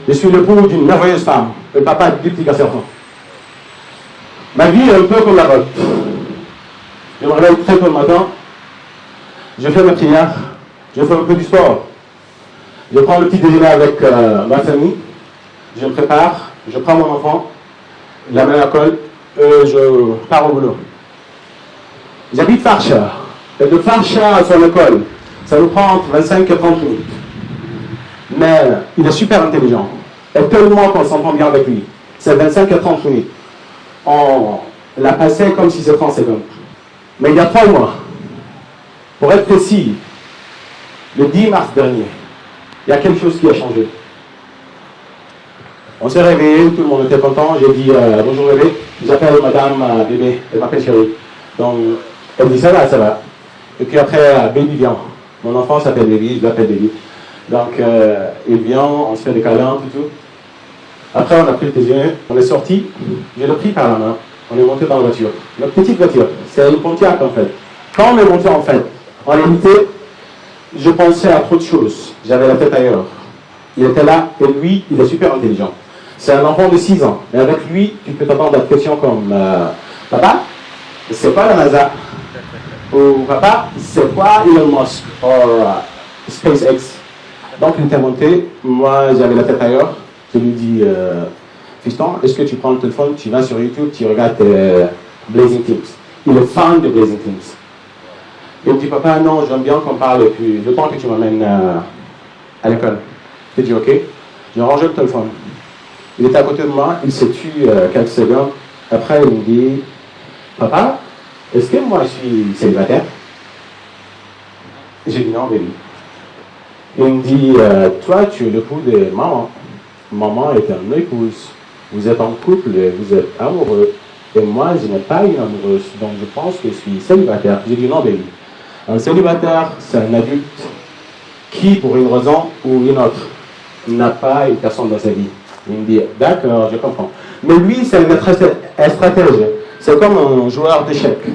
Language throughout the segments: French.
Je suis l'époux d'une merveilleuse femme, le papa de 2 petits garçons. Ma vie est un peu comme la vôtre. Je me réveille très tôt le matin, je fais ma prière, je fais un peu du sport. Je prends le petit déjeuner avec ma famille, je me prépare, je prends mon enfant, je l'amène à l'école et je pars au boulot. J'habite Farsha. Et de Farsha à son école, ça nous prend entre 25 et 30 minutes. Mais il est super intelligent. Et tellement qu'on s'entend bien avec lui. C'est 25 à 30 minutes. On l'a passé comme si c'était 30 secondes. Mais il y a 3 mois, pour être précis, le 10 mars dernier, il y a quelque chose qui a changé. On s'est réveillé, tout le monde était content. J'ai dit bonjour bébé, j'appelle madame bébé, elle m'appelle chérie. Donc elle dit ça va. Et puis après, baby vient. Mon enfant s'appelle Baby, je l'appelle Baby. Donc il vient, on se fait des câlins, tout. Après on a pris le déjeuner, on est sorti, je l'ai pris par la main, on est monté dans la voiture. Notre petite voiture, c'est une Pontiac en fait. Quand on est monté en fait, en réalité, je pensais à trop de choses. J'avais la tête ailleurs. Il était là, et lui, il est super intelligent. C'est un enfant de 6 ans. Mais avec lui, tu peux t'attendre à des questions comme papa, c'est quoi la NASA? Ou papa, c'est quoi Elon Musk? Ou SpaceX? Donc il était monté, moi j'avais la tête ailleurs. Je lui dis, fiston, est-ce que tu prends le téléphone, tu vas sur YouTube, tu regardes Blazing Teams. Il est fan de Blazing Teams. Il me dit, papa, non, j'aime bien qu'on parle, et puis le temps que tu m'amènes à l'école. J'ai dit, ok. J'ai rangé le téléphone. Il était à côté de moi, il s'est tué quelques secondes. Après, il me dit, papa, est-ce que moi je suis célibataire? J'ai dit, non, baby. Il me dit, toi, tu es l'époux de maman. Maman est une épouse. Vous êtes en couple, vous êtes amoureux. Et moi, je n'ai pas une amoureuse. Donc, je pense que je suis célibataire. J'ai dit, non, baby. Un célibataire, c'est un adulte qui, pour une raison ou une autre, n'a pas une personne dans sa vie. Il me dit, d'accord, je comprends. Mais lui, c'est un stratège. C'est comme un joueur d'échecs.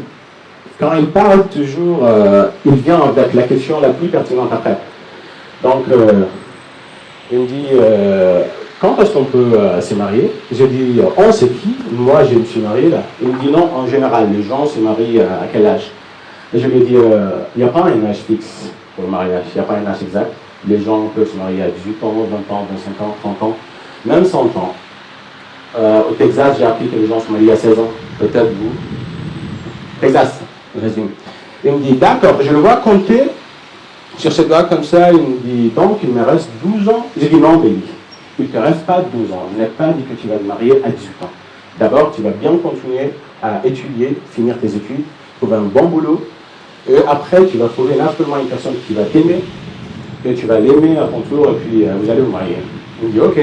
Quand il parle toujours, il vient avec la question la plus pertinente après. Donc, il me dit, quand est-ce qu'on peut se marier? Je dis, on sait qui? Moi, je me suis marié là. Il me dit, non, en général, les gens se marient à quel âge? Et je lui dis, il n'y a pas un âge fixe pour le mariage, il n'y a pas un âge exact. Les gens peuvent se marier à 18 ans, 20 ans, 25 ans, 30 ans, même 100 ans. Au Texas, j'ai appris que les gens se marient à 16 ans, peut-être vous. Texas, résume. Il me dit, d'accord, je le vois compter sur ses doigts comme ça, il me dit, donc il me reste 12 ans. J'ai dit, non, baby, il ne te reste pas 12 ans. Je n'ai pas dit que tu vas te marier à 18 ans. D'abord, tu vas bien continuer à étudier, finir tes études, trouver un bon boulot, et après, tu vas trouver non seulement une personne qui va t'aimer, et tu vas l'aimer à ton tour, et puis vous allez vous marier. Il me dit, ok.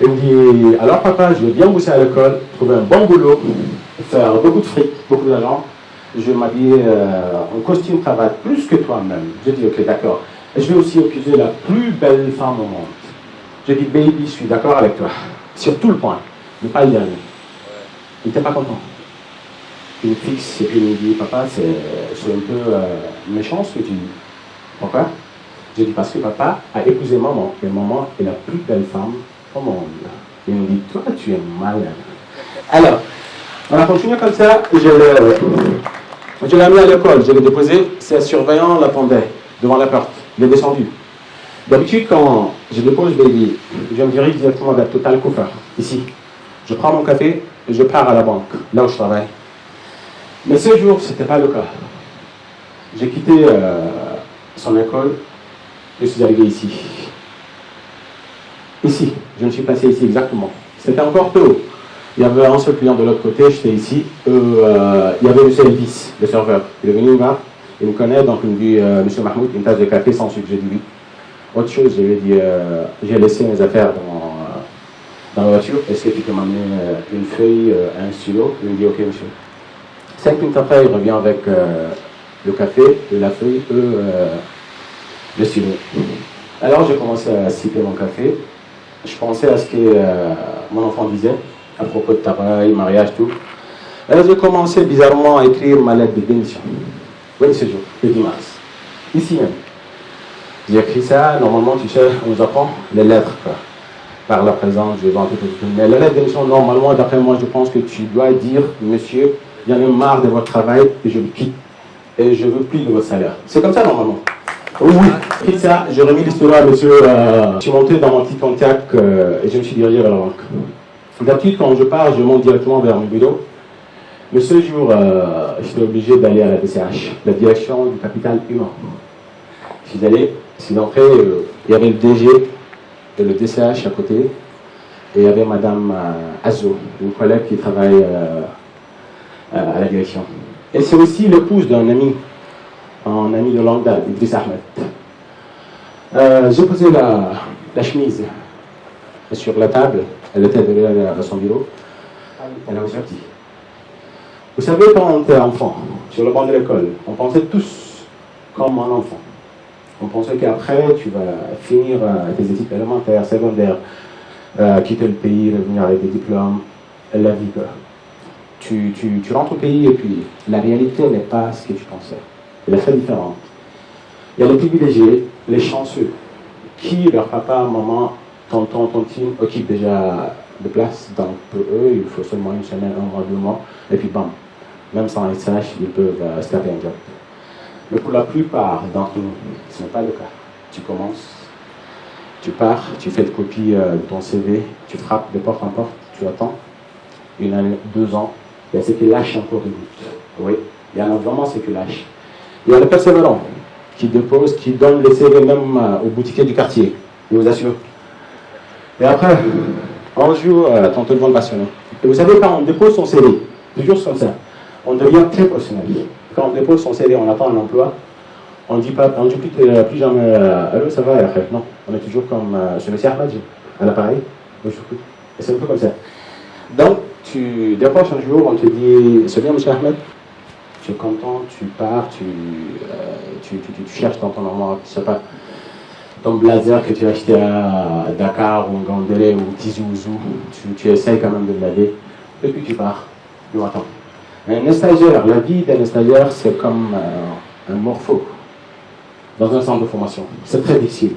Il me dit, alors papa, je veux bien bosser à l'école, trouver un bon boulot, faire beaucoup de fric, beaucoup d'argent. Je vais m'habiller en costume cravate, plus que toi-même. Je dis, ok, d'accord. Et je vais aussi épouser la plus belle femme au monde. Je dis, baby, je suis d'accord avec toi. Sur tout le point, mais pas le dernier. Il n'était pas content. Il me fixe et puis il me dit, papa, c'est un peu méchant ce que tu dis. Pourquoi? Je dis, parce que papa a épousé maman, et maman est la plus belle femme au monde. Il me dit, toi, tu es malade. Alors, on a continué comme ça, je l'ai amené à l'école, je l'ai déposé, c'est surveillant l'attendait devant la porte, il est descendu. D'habitude, quand je dépose baby, je me dirige directement vers Total Cooper, ici. Je prends mon café et je pars à la banque, là où je travaille. Mais ce jour, ce n'était pas le cas. J'ai quitté son école, je suis arrivé ici. Ici, je me suis placé ici exactement. C'était encore tôt. Il y avait un seul client de l'autre côté, j'étais ici. Il y avait M. Elvis, le serveur. Il est venu me voir, il me connaît, donc il me dit, M. Mahmoud, une tasse de café sans sucre. J'ai dit oui. Autre chose, je lui ai dit, j'ai laissé mes affaires dans la voiture. Est-ce que tu peux m'amener une feuille, un stylo? Il me dit, ok, monsieur. 5 minutes après, il revient avec le café, et la feuille, le stylo. Alors, j'ai commencé à citer mon café. Je pensais à ce que mon enfant disait à propos de travail, mariage, tout. Alors, j'ai commencé bizarrement à écrire ma lettre de bénédiction. Oui, ce jour, le 10 mars. Ici même. J'ai écrit ça, normalement, tu sais, on nous apprend les lettres, quoi. par la présence, je vais un peu plus. Mais la lettre de démission, normalement, d'après moi, je pense que tu dois dire, monsieur, j'en ai marre de votre travail et je le quitte. Et je veux plus de votre salaire. C'est comme ça, normalement. Oui, oui. Et ça, j'ai remis l'histoire à monsieur. Je suis monté dans mon petit contact et je me suis dirigé vers la banque. D'habitude, quand je pars, je monte directement vers mon bureau. Mais ce jour, j'étais obligé d'aller à la DCH, la direction du capital humain. Je suis allé, je suis entré, il y avait le DG et le DCH à côté, et il y avait madame Azo, une collègue qui travaille à la direction. Et c'est aussi l'épouse d'un ami, un ami de longue date, Idriss Ahmed. J'ai posé la chemise sur la table, elle était derrière son bureau, elle avait sorti. Vous savez, quand on était enfant, sur le banc de l'école, on pensait tous comme un enfant. On pensait qu'après, tu vas finir tes études élémentaires, secondaires, quitter le pays, revenir avec des diplômes, la vie. Tu rentres au pays et puis la réalité n'est pas ce que tu pensais. Elle est très différente. Il y a les privilégiés, les chanceux, qui, leur papa, maman, tonton, tontine, occupent déjà de place. Donc pour eux, il faut seulement une semaine, un mois, 2 mois, et puis bam. Même sans SH, ils peuvent se taper un job. Mais pour la plupart d'entre nous, ce n'est pas le cas. Tu commences, tu pars, tu fais une copie de ton CV, tu frappes de porte en porte, tu attends 1 année, 2 ans. Il y a ceux qui lâchent encore une goutte. Oui, il y en a vraiment ceux qui lâchent. Il y a les persévérants qui déposent, qui donnent les CV même aux boutiquiers du quartier, je vous assure. Et après, un jour, ton téléphone va sonner. Et vous savez, quand on dépose son CV, toujours comme ça, on devient très professionnel. Quand on dépose son CV, on attend un emploi, on ne dit plus jamais allô, ça va, et après, non. On est toujours comme chez M. Ahmed, à l'appareil. Et c'est un peu comme ça. Donc, tu déposes un jour, on te dit c'est bien, M. Ahmed, tu es content, tu pars, tu cherches dans ton armoire, je ne sais pas, ton blazer que tu as acheté à Dakar ou Ngandere ou Tizi Ouzou, tu essayes quand même de le laver, et puis tu pars, tu attends. Un stagiaire, la vie d'un stagiaire, c'est comme un morpho dans un centre de formation. C'est très difficile.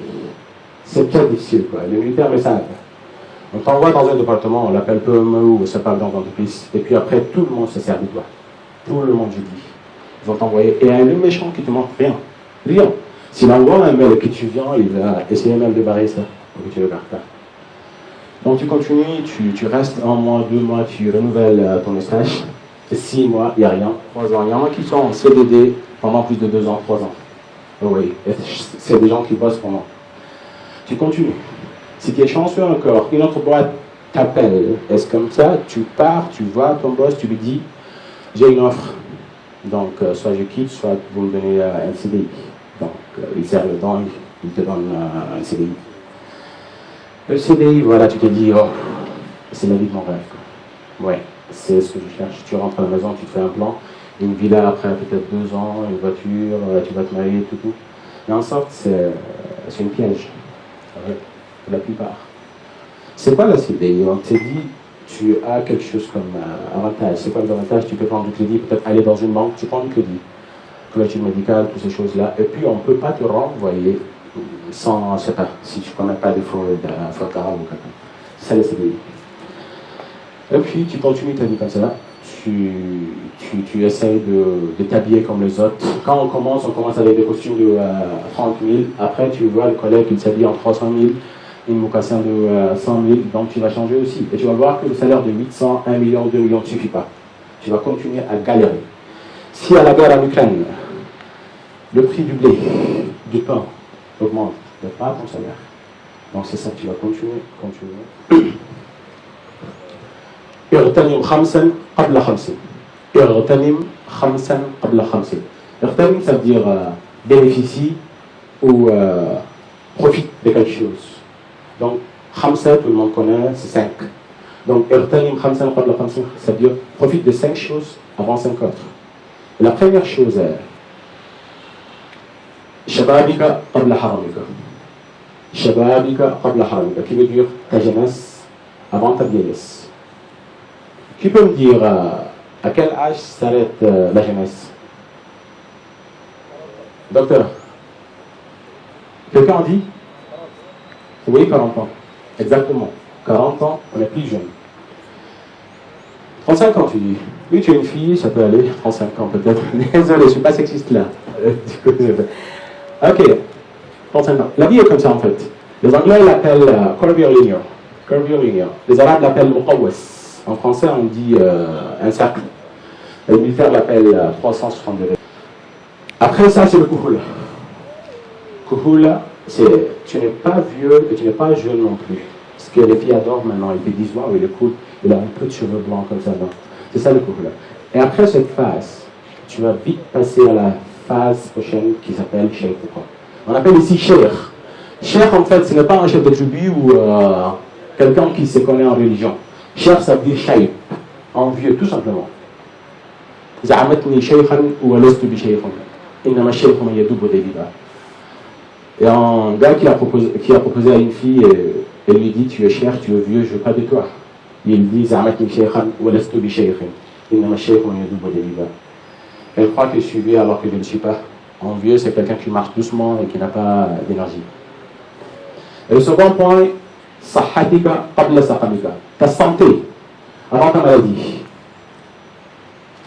C'est très difficile, quoi. Les militaires le savent. On t'envoie dans un département, on l'appelle PME ou ça parle dans l'entreprise, et puis après, tout le monde se sert de toi. Tout le monde, je dis. Ils vont t'envoyer. Et il y a le méchant qui te montre rien. Rien. S'il envoie un mail et que tu viens, il va essayer même de barrer ça pour que tu le gardes pas. Donc tu continues, tu restes 1 mois, 2 mois, tu renouvelles ton stage. 6 mois, il n'y a rien. 3 ans. Il y en a qui sont en CDD pendant plus de 2 ans, 3 ans. Oui, c'est des gens qui bossent pendant. Tu continues. Si tu es chanceux encore, une autre boîte t'appelle. Est-ce comme ça, tu pars, tu vois ton boss, tu lui dis j'ai une offre. Donc, soit je quitte, soit vous me donnez un CDI. Donc, il serre le dent, il te donne un CDI. Le CDI, voilà, tu te dis, oh, c'est la vie de mon rêve. Ouais, c'est ce que je cherche. Tu rentres à la maison, tu te fais un plan, une villa après peut-être 2 ans, une voiture, tu vas te marier, tout. Mais en sorte, c'est une piège. Ouais, pour la plupart. C'est quoi le CDI? On te dit, tu as quelque chose comme avantage. C'est quoi l'avantage? Tu peux prendre du crédit, peut-être aller dans une banque, tu prends du crédit. Couverture médicale, toutes ces choses-là. Et puis, on ne peut pas te renvoyer sans, je ne sais pas, si tu ne connais pas des fraudes, ou quelque chose. C'est le CDI. Et puis, tu continues ta vie comme ça. Tu essaies de t'habiller comme les autres. Quand on commence avec des costumes de 30 000. Après, tu vois le collègue qui s'habille en 300 000. Une mocassin de 100 000, donc tu vas changer aussi. Et tu vas voir que le salaire de 800, 1 million, 2 millions ne suffit pas. Tu vas continuer à galérer. Si à la guerre en Ukraine, le prix du blé, du pain augmente, tu n'as pas ton salaire. Donc c'est ça, tu vas continuer. اغتنم 5 قبل 5. اغتنم 5 قبل 5. اغتنم, ça veut dire bénéficie ou profite de quelque chose. Donc, khamsa, tout le monde connaît, c'est 5. Donc, irtanim khamsan qabla khamsin, ça veut dire profite de 5 choses avant 5 autres. La première chose est shababika qabla haramika. Shababika qabla haramika, qui veut dire ta jeunesse avant ta vieillesse. Qui peut me dire à quel âge s'arrête la jeunesse? Docteur, quelqu'un dit? Oui, 40 ans. Exactement. 40 ans, on est plus jeune. 35 ans, tu dis. Oui, tu es une fille, ça peut aller. 35 ans peut-être. Désolé, je ne suis pas sexiste là. Ok, 35 ans. La vie est comme ça en fait. Les Anglais l'appellent curvilinear. Curvilinear. Les Arabes l'appellent muqawwas. En français, on dit un cercle. Les militaires l'appellent 360 degrés. Après ça, c'est le kuhula. Kuhula, c'est tu n'es pas vieux et tu n'es pas jeune non plus. Ce que les filles adorent maintenant, ils te disent waouh, il est cool, il a un peu de cheveux blancs comme ça. C'est ça le kuhula. Et après cette phase, tu vas vite passer à la phase prochaine qui s'appelle shaykhuka. On appelle ici cheikh. Cheikh, en fait, ce n'est pas un chef de tribu ou quelqu'un qui se connaît en religion. Cheikh, ça veut dire shaykh, en vieux, tout simplement. زعمتني شيخا ولست بشيخ إنما الشيخ من يدوب دليلا. Et un gars qui a proposé à une fille, elle lui dit tu es cher, tu es vieux, je veux pas de toi. Il dit زعمتني شيخا ولست بشيخ إنما الشيخ من يدوب دليلا. Elle croit que je suis vieux alors que je ne le suis pas. Un vieux, c'est quelqu'un qui marche doucement et qui n'a pas d'énergie. Et le second point, صحتك قبل سقمك. Ta santé avant ta maladie.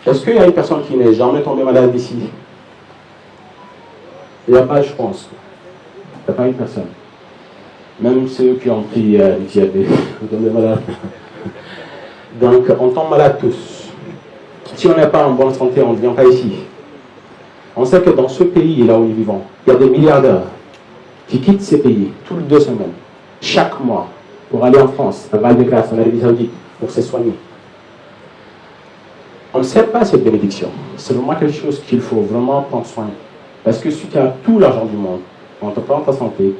Est-ce qu'il y a une personne qui n'est jamais tombée malade ici? Il n'y a pas, je pense. Il n'y a pas une personne. Même ceux qui ont pris du diabète, vous tombez malade. Donc, on tombe malade tous. Si on n'est pas en bonne santé, on ne vient pas ici. On sait que dans ce pays, là où nous vivons, il y a des milliardaires qui quittent ces pays toutes les 2 semaines, chaque mois, pour aller en France, à Val-de-Grâce, en Arabie Saoudite, pour se soigner. On ne sait pas cette bénédiction. C'est vraiment quelque chose qu'il faut vraiment prendre soin. Parce que si tu as tout l'argent du monde, on te prend ta santé,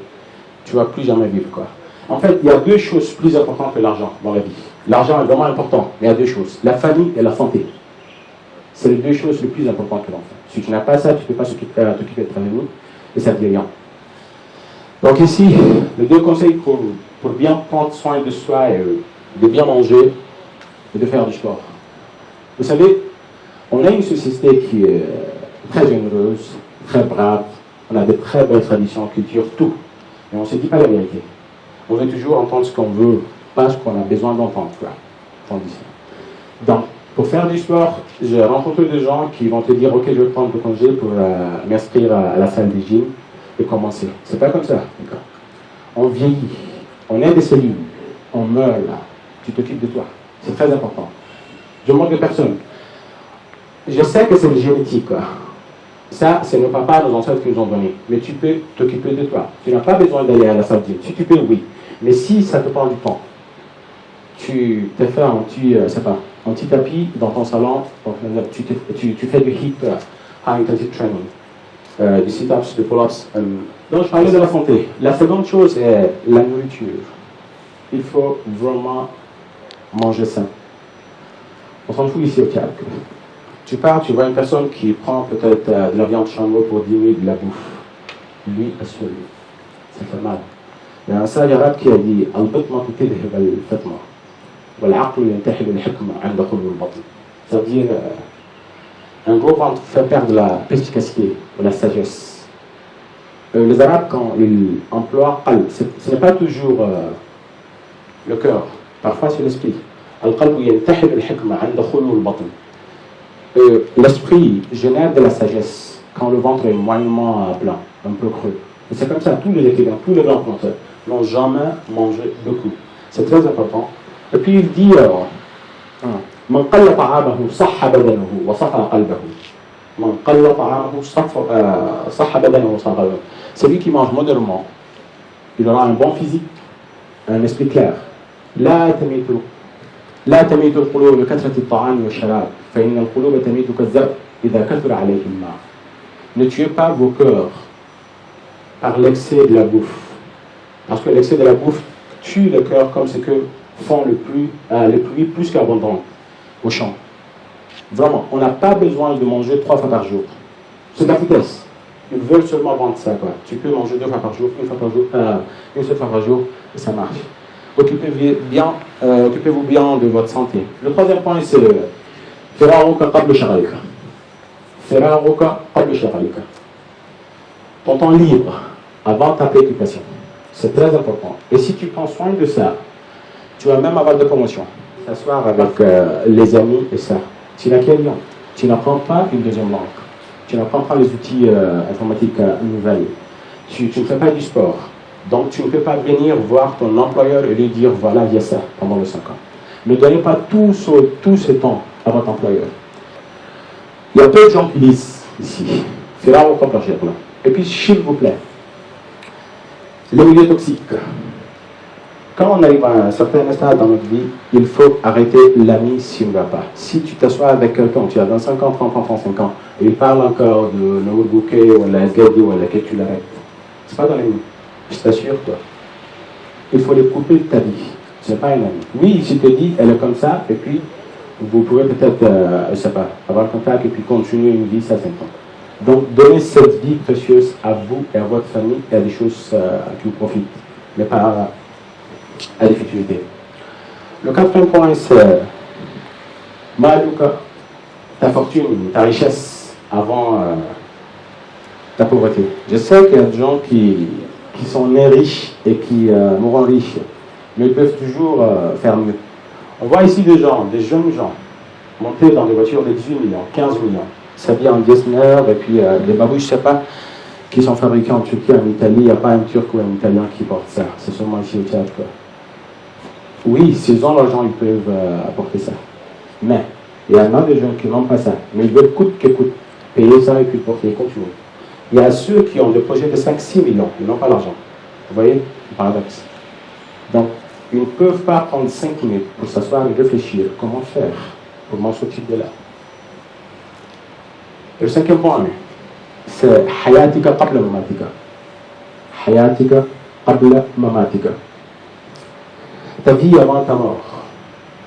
tu ne vas plus jamais vivre, quoi. En fait, il y a 2 choses plus importantes que l'argent dans la vie. L'argent est vraiment important, mais il y a 2 choses. La famille et la santé. C'est les 2 choses les plus importantes que l'enfant. Si tu n'as pas ça, tu ne peux pas t'occuper de ta famille et ça ne dit rien. Donc ici, les 2 conseils pour bien prendre soin de soi et de bien manger et de faire du sport. Vous savez, on a une société qui est très généreuse, très brave, on a de très belles traditions, culture, tout. Mais on ne se dit pas la vérité. On veut toujours entendre ce qu'on veut, pas ce qu'on a besoin d'entendre. Donc, pour faire du sport, j'ai rencontré des gens qui vont te dire ok, je vais prendre le congé pour m'inscrire à la salle de gym et commencer. C'est pas comme ça. On vieillit, on est des cellules, on meurt là. Tu t'occupes de toi. C'est très important. Je manque de personne. Je sais que c'est le génétique. Quoi. Ça, c'est nos papas, nos ancêtres qui nous ont donné. Mais tu peux t'occuper de toi. Tu n'as pas besoin d'aller à la salle de gym. Si tu peux, oui. Mais si ça te prend du temps, tu te fais un petit tapis dans ton salon, tu fais du HIIT, High Intensity Training, du sit-ups, du pull-ups. Donc je parlais de la santé. La seconde chose est la nourriture. Il faut vraiment manger sain. On s'en fout ici au Cap. Tu pars, tu vois une personne qui prend peut-être de la viande chameau pour diminuer de la bouffe. Lui, assurément, ça fait mal. Il y a un sage arabe qui a dit Al-Batma tutidhib al-Fatma. Ça veut dire un gros ventre fait perdre la perspicacité ou la sagesse. Les Arabes, quand ils emploient qalb, ce n'est pas toujours le cœur, parfois c'est l'esprit. L'esprit génère de la sagesse quand le ventre est moyennement plein, un peu creux. Et c'est comme ça, tous les écrivains, tous les grands penseurs n'ont jamais mangé beaucoup. C'est très important. Et puis il dit من قل طعامه صح بدنه وصفى قلبه. من قل طعامه صح بدنه وصفى قلبه. Celui qui mange modérément, il aura un bon physique, un esprit clair. لا تميت القلوب بكثرة الطعام والشراب فإن القلوب تميت كالزرع إذا كثر عليه الماء. Ne tuez pas vos cœurs par l'excès de la bouffe. Parce que l'excès de la bouffe tue le cœur comme ce que font le pluie plus qu'abondant au champ. Vraiment, on n'a pas besoin de manger 3 fois par jour. C'est de la foutaise. Ils veulent seulement vendre ça, quoi. Tu peux manger 2 fois par jour, une seule fois par jour, et ça marche. Occupez-vous bien de votre santé. Le troisième point, c'est Firaruka qabla shaghalika. Firaruka qabla shaghalika. Ton temps libre avant ta préoccupation. C'est très important. Et si tu prends soin de ça, Tu vas même avoir de promotion. S'asseoir avec les amis et ça. Tu n'as qu'un lion. Tu n'apprends pas une deuxième langue. Tu n'apprends pas les outils informatiques nouvelles. Tu ne fais pas du sport. Donc tu ne peux pas venir voir ton employeur et lui dire voilà, il y a ça pendant les 5 ans. Ne donnez pas tout ce temps à votre employeur. Il y a peu de gens qui lisent ici. C'est là où on peut. Et puis, s'il vous plaît, les milieux toxiques. Quand on arrive à un certain stade dans notre vie, il faut arrêter l'ami s'il ne va pas. Si tu t'assois avec quelqu'un, tu as 25 ans, 30 ans, 35 ans, et il parle encore de Noël Bouquet ou la SGD ou laquelle tu l'arrêtes, c'est pas ton ami. Je t'assure, toi. Il faut les couper de ta vie. Ce n'est pas un ami. Oui, si tu te dis, elle est comme ça, et puis vous pouvez peut-être, je ne sais pas, avoir contact et puis continuer une vie, ça c'est important. Donc, donnez cette vie précieuse à vous et à votre famille et à des choses qui vous profitent, mais pas à des futurités. Le quatrième point, c'est Maluka, ta fortune, ta richesse avant ta pauvreté. Je sais qu'il y a des gens qui sont nés riches et qui mourront riches, mais ils peuvent toujours faire mieux. On voit ici des gens, des jeunes gens, monter dans des voitures de 18 millions, 15 millions. Ça vient en Gessner, et puis des babouches, je ne sais pas, qui sont fabriqués en Turquie, en Italie. Il n'y a pas un Turc ou un Italien qui porte ça. C'est seulement ici au Tchad, quoi. Oui, s'ils ont l'argent, ils peuvent apporter ça. Mais il y en a des gens qui n'ont pas ça. Mais ils veulent coûte que coûte payer ça et puis porter, continuer. Il y a ceux qui ont des projets de 5-6 millions, ils n'ont pas l'argent. Vous voyez le paradoxe. Donc, ils ne peuvent pas prendre 5 minutes pour s'asseoir et réfléchir comment faire pour m'en sortir de là. Et le cinquième point, c'est Hayatika qabla mamatika. Hayatika qabla mamatika. Ta vie avant ta mort.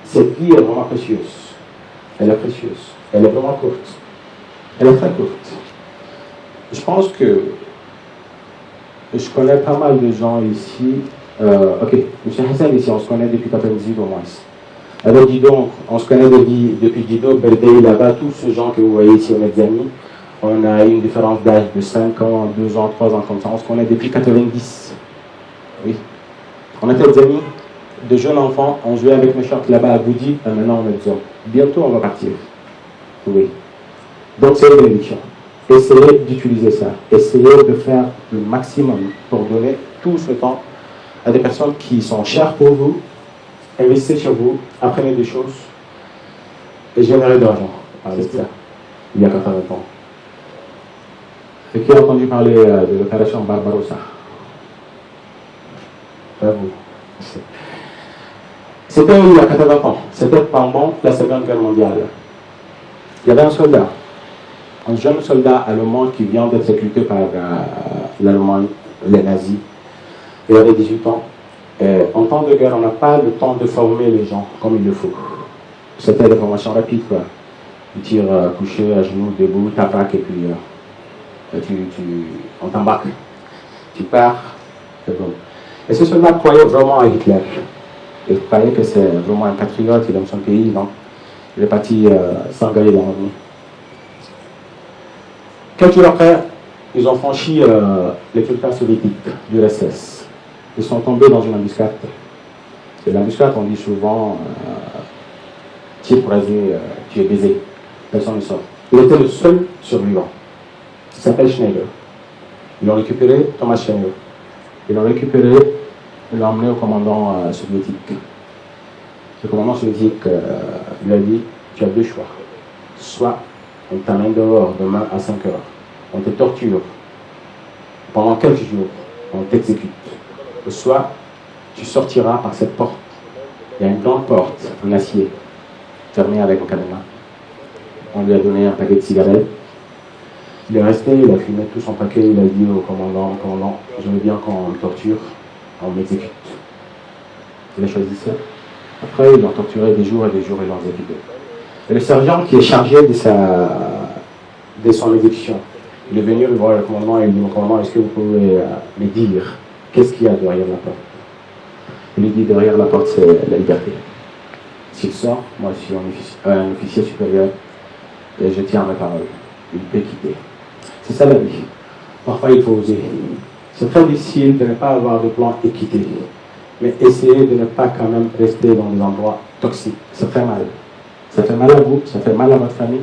Cette vie est vraiment précieuse. Elle est précieuse. Elle est vraiment courte. Elle est très courte. Je pense que je connais pas mal de gens ici. Ok, M. Hassan ici, on se connaît depuis 98 au moins. Avec Dido, on se connaît depuis Dido, Berdei, là-bas, tous ces gens que vous voyez ici, on est des amis. On a eu une différence d'âge de 5 ans, 2 ans, 3 ans, comme ça. On se connaît depuis 90. Oui. On était des amis, de jeunes enfants. On jouait avec mes shorts là-bas à Goudi, et maintenant on est des hommes. Bientôt, on va partir. Oui. Donc, c'est une bénédiction. Essayez d'utiliser ça. Essayez de faire le maximum pour donner tout ce temps à des personnes qui sont chères pour vous. Investissez sur vous, apprenez des choses et générez de l'argent avec ça. Il y a 80 ans. Et qui a entendu parler de l'opération Barbarossa? Pas vous. C'était il y a 80 ans. C'était pendant la Seconde Guerre mondiale. Il y avait un soldat, un jeune soldat allemand qui vient d'être recruté par l'Allemagne, les nazis. Il avait 18 ans. Et en temps de guerre, on n'a pas le temps de former les gens comme il le faut. C'était des formations rapides, quoi. Tu tires couché, à genoux, debout, t'attaques et puis on t'embarque. Tu pars, c'est bon. Et ce soldat croyait vraiment à Hitler. Il croyait que c'est vraiment un patriote, il aime son pays, donc il est parti s'engager dans l'armée. Quelques jours après, ils ont franchi les territoires soviétiques du RSS. Ils sont tombés dans une embuscade. Et l'embuscade, on dit souvent, tu es croisé, tu es baisé. Personne ne sort. Il était le seul survivant. Il s'appelle Schneider. Ils l'ont récupéré, Thomas Schneider. Ils l'ont récupéré, ils l'ont emmené au commandant soviétique. Le commandant soviétique lui a dit, tu as deux choix. Soit on t'amène dehors demain à 5 heures. On te torture. Pendant quelques jours, on t'exécute. Soit tu sortiras par cette porte. Il y a une grande porte en acier, fermée avec un cadenas. On lui a donné un paquet de cigarettes. Il est resté, il a fumé tout son paquet, il a dit au commandant, je veux bien qu'on me torture, on m'exécute. Il a choisi ça. Après, ils l'ont torturé des jours et des jours, ils l'ont exécuté. Et le sergent qui est chargé de son exécution, il est venu voir le commandant et il dit, mon commandant, est-ce que vous pouvez me dire qu'est-ce qu'il y a derrière la porte? Il lui dit, derrière la porte, c'est la liberté. S'il sort, moi je suis un officier supérieur et je tiens mes paroles. Il peut quitter. C'est ça la vie. Parfois il faut oser. C'est très difficile de ne pas avoir de plan et quitter. mais essayez de ne pas quand même rester dans des endroits toxiques. Ça fait mal. Ça fait mal à vous, ça fait mal à votre famille.